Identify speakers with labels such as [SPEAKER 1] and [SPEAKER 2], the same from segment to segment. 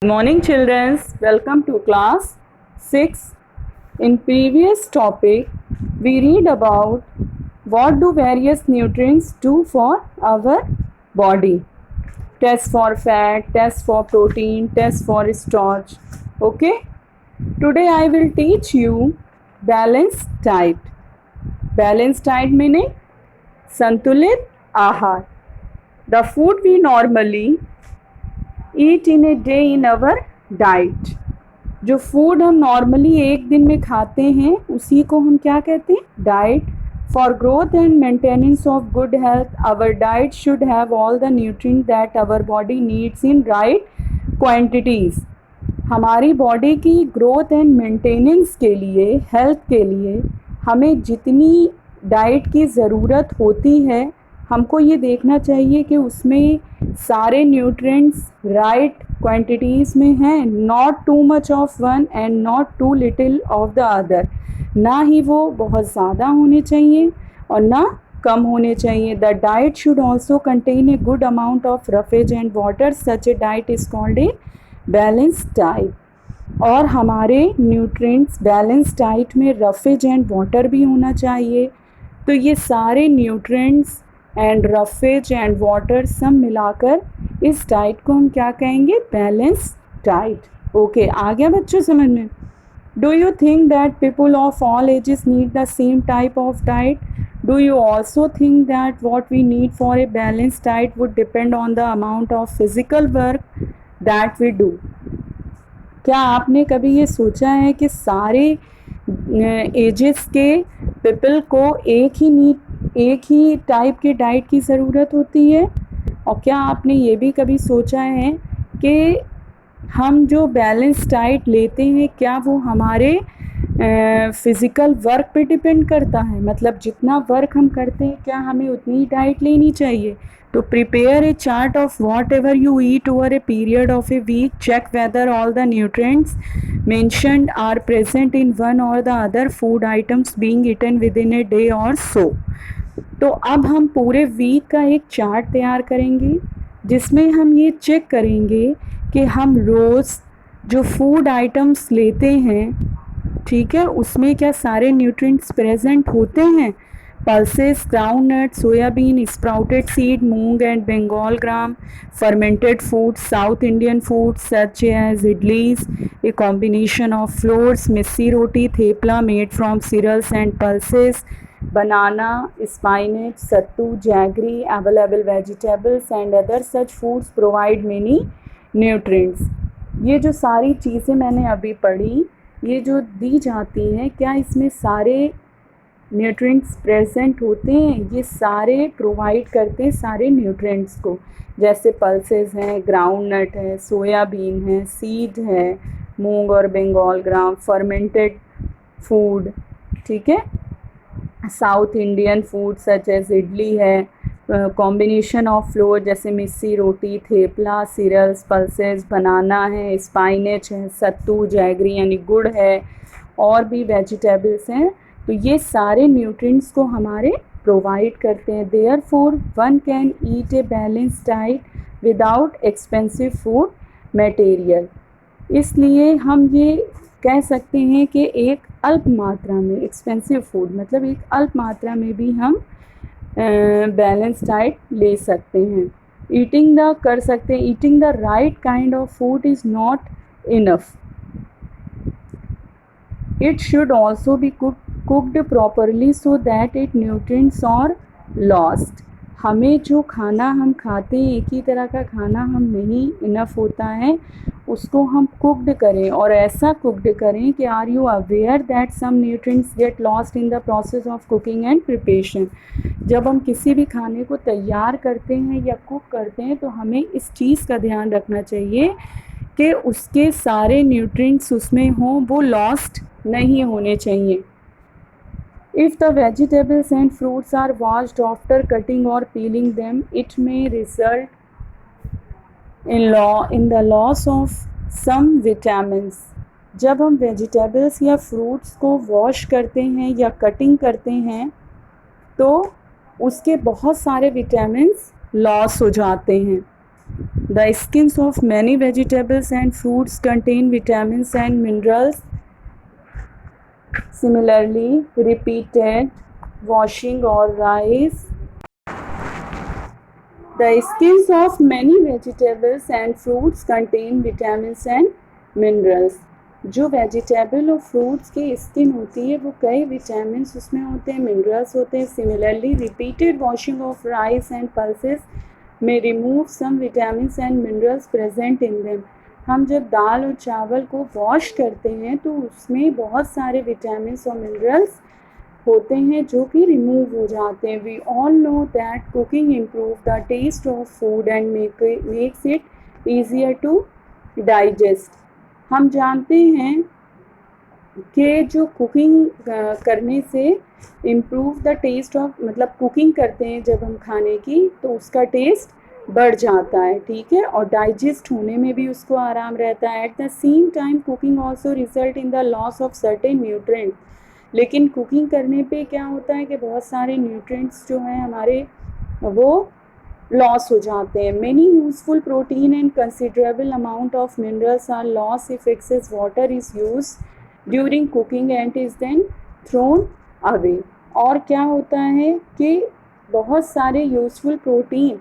[SPEAKER 1] Good morning children, welcome to class 6. In previous topic we read about what do various nutrients do for our body. Test for fat, test for protein, test for starch. Okay? Today I will teach you balanced diet. Balanced diet meaning संतुलित आहार. The food we normally eat in a day in our diet. जो food हम normally एक दिन में खाते हैं उसी को हम क्या कहते हैं, diet. For growth and maintenance of good health our diet should have all the nutrient that our body needs in right quantities. हमारी बॉडी की ग्रोथ एंड मेंटेनेंस के लिए, हेल्थ के लिए हमें जितनी डाइट की ज़रूरत होती है हमको ये देखना चाहिए कि उसमें सारे न्यूट्रिएंट्स राइट क्वांटिटीज़ में हैं. Not too much of one and not too little of the other. ना ही वो बहुत ज़्यादा होने चाहिए और ना कम होने चाहिए. The diet should also contain a good amount of roughage and water. Such A diet is called a balanced diet. और हमारे न्यूट्रिएंट्स बैलेंस डाइट में रफेज एंड वाटर भी होना चाहिए. तो ये सारे nutrients and roughage and water सब मिलाकर इस डाइट को हम क्या कहेंगे, बैलेंस डाइट. ओके, आ गया बच्चों समझ में. Do you think that people of all ages need the same type of diet? Do you also think that what we need for a balance diet would depend on the amount of physical work that we do? क्या आपने कभी ये सोचा है कि सारे edges के people को एक ही टाइप के डाइट की ज़रूरत होती है? और क्या आपने ये भी कभी सोचा है कि हम जो बैलेंस डाइट लेते हैं क्या वो हमारे फ़िज़िकल वर्क पे डिपेंड करता है? मतलब जितना वर्क हम करते हैं क्या हमें उतनी डाइट लेनी चाहिए? तो prepare a chart of whatever you eat over a period of a week. Check whether all the nutrients mentioned are present in one or the other food items being eaten within a day or so. तो अब हम पूरे week का एक chart तैयार करेंगे जिसमें हम ये चेक करेंगे कि हम रोज़ जो फूड आइटम्स लेते हैं, ठीक है, उसमें क्या सारे न्यूट्रिएंट्स प्रेजेंट होते हैं. Pulses, groundnut, soybean, sprouted seed, मूंग and Bengal gram, fermented foods, South Indian foods such as idlis, a combination of flours, missi roti, thepla made from cereals and pulses, banana, spinach, sattu, jaggery, available vegetables and other such foods provide many nutrients. ये जो सारी चीज़ें मैंने अभी पढ़ी, ये जो दी जाती हैं, क्या इसमें सारे न्यूट्रिएंट्स प्रेजेंट होते हैं? ये सारे प्रोवाइड करते हैं सारे न्यूट्रिएंट्स को. जैसे पल्सेस हैं, ग्राउंड नट है, सोयाबीन है, सीड है, मूंग और बंगाल ग्राम, फर्मेंटेड फूड, ठीक है, South Indian food such as idli है, कॉम्बिनेशन ऑफ फ्लोर जैसे मिस्सी रोटी, थेपला, सीरियल्स, पल्सेस, बनाना है, स्पाइनेच है, सत्तू, जैगरी यानी गुड़ है, और भी वेजिटेबल्स हैं. तो ये सारे न्यूट्रिएंट्स को हमारे प्रोवाइड करते हैं. Therefore one can eat A balance diet without expensive food material. इसलिए हम ये कह सकते हैं कि एक अल्प मात्रा में, एक्सपेंसिव फूड मतलब एक अल्प मात्रा में भी हम बैलेंस डाइट ले सकते हैं. Eating the right kind of food is not enough. It should also be cooked properly so that its nutrients are lost. हमें जो खाना हम खाते हैं, एक ही तरह का खाना हम नहीं इनफ होता है, उसको हम कुकड करें और ऐसा कुकड करें कि are you aware that some nutrients get lost in the process of cooking and preparation. जब हम किसी भी खाने को तैयार करते हैं या कुक करते हैं तो हमें इस चीज़ का ध्यान रखना चाहिए कि उसके सारे न्यूट्रिएंट्स उसमें हों, वो लॉस्ट नहीं होने चाहिए. If the vegetables and fruits are washed after cutting or peeling them, it may result in the loss of some vitamins. जब हम वेजिटेबल्स या फ्रूट्स को वॉश करते हैं या कटिंग करते हैं तो उसके बहुत सारे विटामिन्स लॉस हो जाते हैं. The skins of many vegetables and fruits contain vitamins and minerals. Similarly, repeated washing or rice. The skins of many vegetables and fruits contain vitamins and minerals. जो वेजिटेबल और फ्रूट्स की skin होती है वो कई विटामिन्स उसमें होते हैं, मिनरल्स होते हैं. Similarly repeated washing of rice and pulses में remove some vitamins and minerals present in them. हम जब दाल और चावल को वॉश करते हैं तो उसमें बहुत सारे विटामिन्स और मिनरल्स होते हैं जो कि रिमूव हो जाते हैं. We all know that cooking improve the taste of food and makes it easier to digest. हम जानते हैं कि जो कुकिंग करने से इम्प्रूव द टेस्ट ऑफ, मतलब कुकिंग करते हैं जब हम खाने की तो उसका टेस्ट बढ़ जाता है, ठीक है, और डाइजेस्ट होने में भी उसको आराम रहता है. At the same time cooking also result in the loss of certain nutrients. लेकिन कुकिंग करने पे क्या होता है कि बहुत सारे न्यूट्रिएंट्स जो हैं हमारे वो लॉस हो जाते हैं. Many useful protein and considerable amount of minerals are loss if excess water is use during cooking and is then thrown away. और क्या होता है कि बहुत सारे यूजफुल प्रोटीन,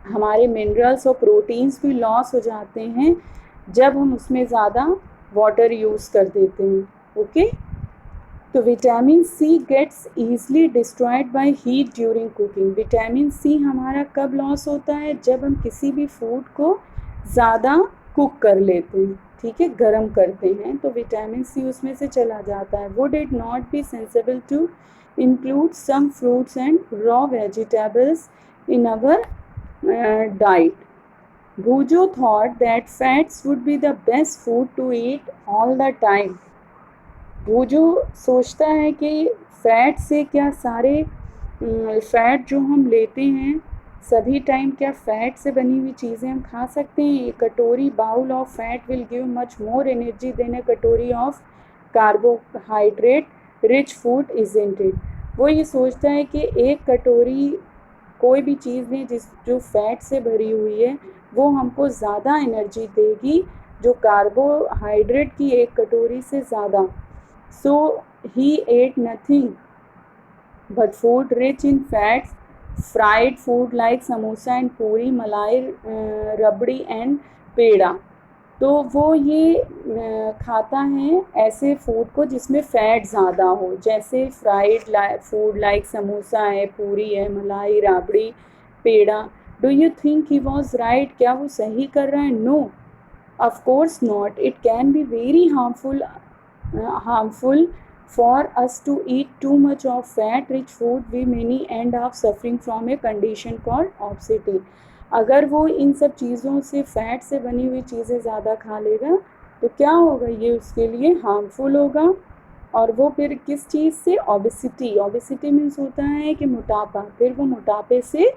[SPEAKER 1] हमारे मिनरल्स और प्रोटीन्स भी लॉस हो जाते हैं जब हम उसमें ज़्यादा वाटर यूज़ कर देते हैं. ओके, तो vitamin C gets easily destroyed by heat during cooking. Vitamin C हमारा कब लॉस होता है? जब हम किसी भी फूड को ज़्यादा कुक कर लेते हैं, ठीक है, गर्म करते हैं, तो विटामिन सी उसमें से चला जाता है. Would it not be sensible to include some fruits and raw vegetables in our diet? Boojho thought that fats would be the best food to eat all the time. वो जो सोचता है कि फ़ैट से क्या सारे फ़ैट जो हम लेते हैं सभी टाइम, क्या फ़ैट से बनी हुई चीज़ें हम खा सकते हैं? कटोरी bowl of fat will give much more energy than a katori of carbohydrate rich food isn't it. वो ये सोचता है कि एक कटोरी कोई भी चीज़ ने जो फैट से भरी हुई है वो हमको ज़्यादा एनर्जी देगी जो कार्बोहाइड्रेट की एक कटोरी से ज़्यादा. So he ate nothing but food rich in fats, fried food like samosa and puri, malai, rabdi and पेड़ा. तो वो ये खाता है ऐसे फूड को जिसमें फ़ैट ज़्यादा हो, जैसे फ्राइड फूड लाइक समोसा है, पूरी है, मलाई, राबड़ी, पेड़ा. Do you think he was right? क्या वो सही कर रहा है? No, of course not. It can be very harmful for us to eat too much of fat rich food. We may end up suffering from a condition called obesity. अगर वो इन सब चीज़ों से, फैट से बनी हुई चीज़ें ज़्यादा खा लेगा तो क्या होगा? ये उसके लिए हार्मफुल होगा. और वो फिर किस चीज़ से? ओबेसिटी. ओबेसिटी मीन्स होता है कि मोटापा. फिर वो मोटापे से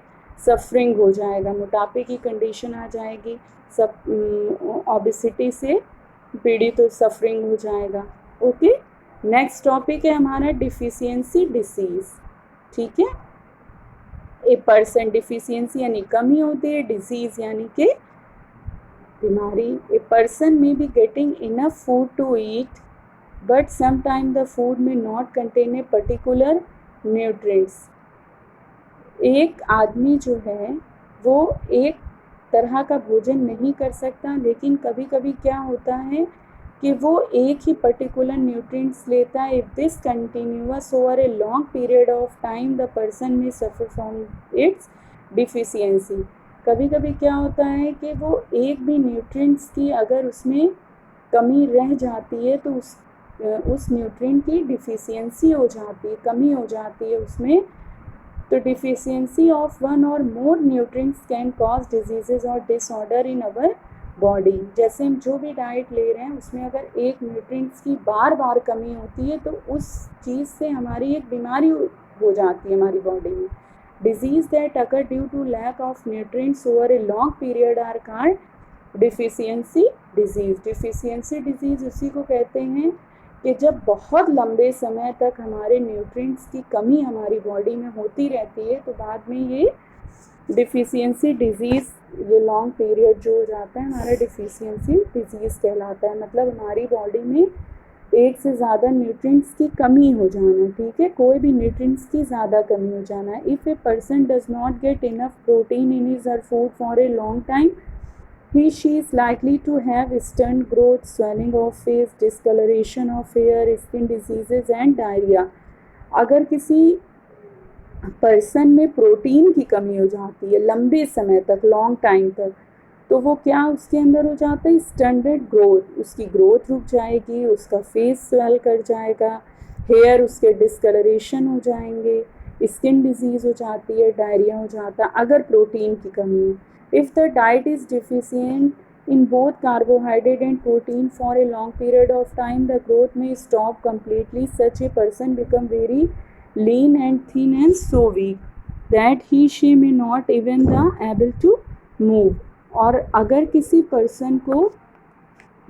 [SPEAKER 1] सफरिंग हो जाएगा, मोटापे की कंडीशन आ जाएगी. सब ओबेसिटी से पीड़ित तो सफरिंग हो जाएगा. ओके, नेक्स्ट टॉपिक है हमारा डिफिशियंसी डिसीज़. ठीक है, ए पर्सन, डिफिशियंसी यानी कमी होती है, डिजीज़ यानी कि बीमारी. A person may be getting enough food to eat but sometime the food may not contain a particular nutrients. एक आदमी जो है वो एक तरह का भोजन नहीं कर सकता, लेकिन कभी कभी क्या होता है कि वो एक ही पर्टिकुलर न्यूट्रिएंट्स लेता है. If this continuous over a long period of time the person में सफ़र फ्रॉम इट्स डिफिशियंसी. कभी कभी क्या होता है कि वो एक भी न्यूट्रिएंट्स की अगर उसमें कमी रह जाती है तो उस न्यूट्रिएंट की डिफिशियंसी हो जाती है, कमी हो जाती है उसमें. तो डिफिशियंसी ऑफ वन और मोर न्यूट्रिएंट्स कैन कॉज डिजीजेज और डिसऑर्डर इन अवर बॉडी. जैसे हम जो भी डाइट ले रहे हैं उसमें अगर एक न्यूट्रिएंट्स की बार बार कमी होती है तो उस चीज़ से हमारी एक बीमारी हो जाती है हमारी बॉडी में. Disease that occur due to lack of nutrients over a long period are called deficiency disease. Deficiency disease उसी को कहते हैं कि जब बहुत लंबे समय तक हमारे न्यूट्रिएंट्स की कमी हमारी बॉडी में होती रहती है तो बाद में ये डिफिशियंसी डिजीज़, ये लॉन्ग पीरियड जो हो जाता है हमारा डिफिशियंसी डिजीज़ कहलाता है, मतलब हमारी बॉडी में एक से ज़्यादा न्यूट्रिएंट्स की कमी हो जाना, ठीक है, कोई भी न्यूट्रिएंट्स की ज़्यादा कमी हो जाना। If a person does not get enough protein in his her food for a long time, she is likely to have stunt growth, swelling of face, discoloration of hair, skin diseases and diarrhea। अगर किसी person में protein की कमी हो जाती है लंबे समय तक, लॉन्ग टाइम तक, तो वो क्या उसके अंदर हो जाता है, स्टंटेड ग्रोथ, उसकी ग्रोथ रुक जाएगी, उसका फेस स्वेल कर जाएगा, हेयर उसके डिस्कलरेशन हो जाएंगे, स्किन डिजीज़ हो जाती है, डायरिया हो जाता है अगर प्रोटीन की कमी है। If the diet is deficient in both carbohydrate and protein for a long period of time, the growth may stop completely. Such a person become very lean and thin and so weak that she may not even the able to move। और अगर किसी person को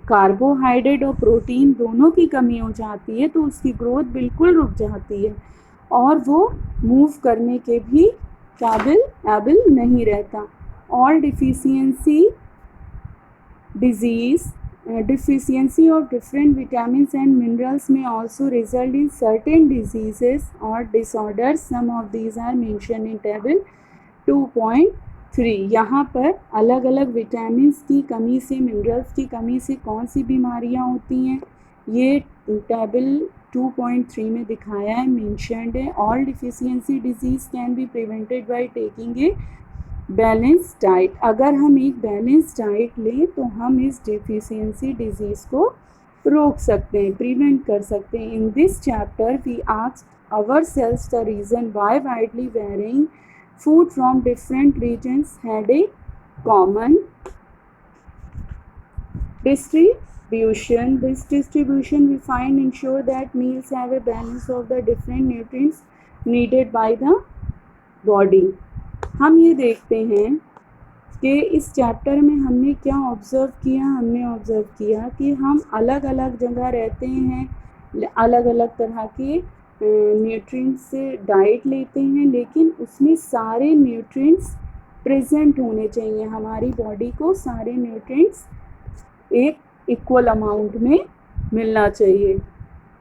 [SPEAKER 1] carbohydrate और protein दोनों की कमी हो जाती है तो उसकी ग्रोथ बिल्कुल रुक जाती है और वो मूव करने के भी काबिल एबल नहीं रहता। और deficiency of different vitamins and minerals may also result in certain diseases or disorders. Some of these are mentioned in table 2.3। यहाँ पर अलग अलग विटामिन्स की कमी से, मिनरल्स की कमी से कौन सी बीमारियाँ होती हैं ये टेबल 2.3 में दिखाया है, मेंशनड है। All deficiency disease can be prevented by taking a balance diet. अगर हम एक बैलेंस डाइट लें तो हम इस डिफिशियंसी डिजीज़ को रोक सकते हैं, प्रिवेंट कर सकते हैं। In this chapter we asked ourselves the reason why widely varying food from different regions had a common distribution. This distribution we find ensure that meals have a balance of the different nutrients needed by the body। हम ये देखते हैं कि इस chapter में हमने क्या observe किया, हमने ऑब्ज़र्व किया कि हम अलग अलग जगह रहते हैं, अलग अलग तरह के न्यूट्रिएंट्स से डाइट लेते हैं, लेकिन उसमें सारे न्यूट्रिएंट्स प्रेजेंट होने चाहिए। हमारी बॉडी को सारे न्यूट्रिएंट्स एक इक्वल अमाउंट में मिलना चाहिए।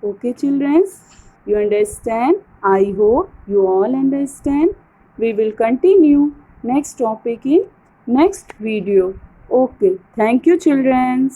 [SPEAKER 1] Okay childrens, you understand? I hope you all understand. We will continue next topic in next video. Okay, thank you children.